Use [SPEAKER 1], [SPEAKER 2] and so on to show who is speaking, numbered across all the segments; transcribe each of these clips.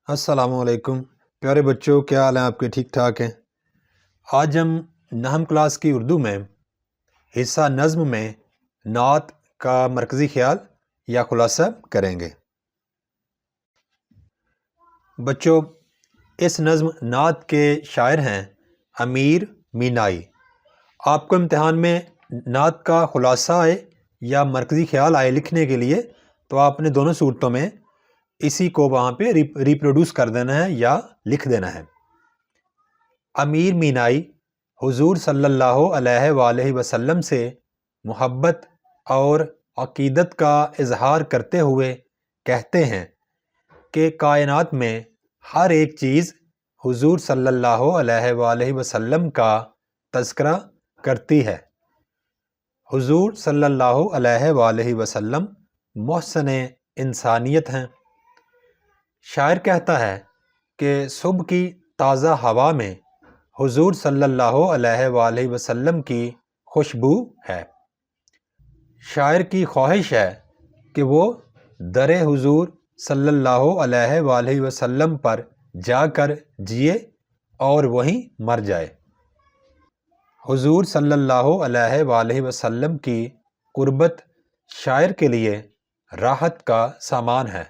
[SPEAKER 1] السلام علیکم پیارے بچوں، کیا حال ہیں آپ کے؟ ٹھیک ٹھاک ہیں؟ آج ہم نہم کلاس کی اردو میں حصہ نظم میں نعت کا مرکزی خیال یا خلاصہ کریں گے۔ بچوں، اس نظم نعت کے شاعر ہیں امیر مینائی۔ آپ کو امتحان میں نعت کا خلاصہ آئے یا مرکزی خیال آئے لکھنے کے لیے تو آپ نے دونوں صورتوں میں اسی کو وہاں پہ ریپروڈیوس کر دینا ہے یا لکھ دینا ہے۔ امیر مینائی حضور صلی اللہ علیہ وآلہ وسلم سے محبت اور عقیدت کا اظہار کرتے ہوئے کہتے ہیں کہ کائنات میں ہر ایک چیز حضور صلی اللہ علیہ وآلہ وسلم کا تذکرہ کرتی ہے۔ حضور صلی اللہ علیہ وآلہ وسلم محسن انسانیت ہیں۔ شاعر کہتا ہے کہ صبح کی تازہ ہوا میں حضور صلی اللہ علیہ وآلہ وسلم کی خوشبو ہے۔ شاعر کی خواہش ہے کہ وہ در حضور صلی اللہ علیہ وآلہ وسلم پر جا کر جیے اور وہیں مر جائے۔ حضور صلی اللہ علیہ وآلہ وسلم کی قربت شاعر کے لیے راحت کا سامان ہے۔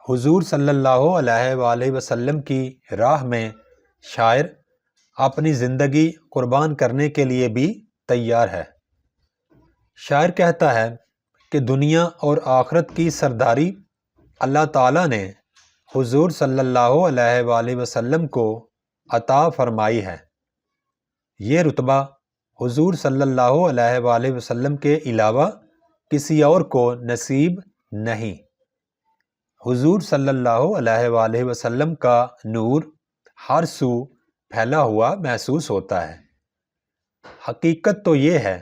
[SPEAKER 1] حضور صلی اللہ علیہ وآلہ وسلم کی راہ میں شاعر اپنی زندگی قربان کرنے کے لیے بھی تیار ہے۔ شاعر کہتا ہے کہ دنیا اور آخرت کی سرداری اللہ تعالیٰ نے حضور صلی اللہ علیہ وآلہ وسلم کو عطا فرمائی ہے۔ یہ رتبہ حضور صلی اللہ علیہ وآلہ وسلم کے علاوہ کسی اور کو نصیب نہیں۔ حضور صلی اللہ علیہ وآلہ وسلم کا نور ہر سو پھیلا ہوا محسوس ہوتا ہے۔ حقیقت تو یہ ہے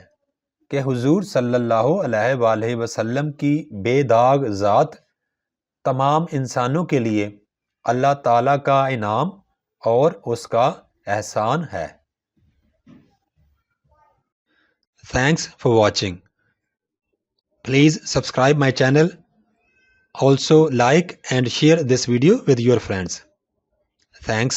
[SPEAKER 1] کہ حضور صلی اللہ علیہ وآلہ وسلم کی بے داغ ذات تمام انسانوں کے لیے اللہ تعالیٰ کا انعام اور اس کا احسان ہے۔ Thanks for watching. Please subscribe my channel. Also like and share this video with your friends. Thanks.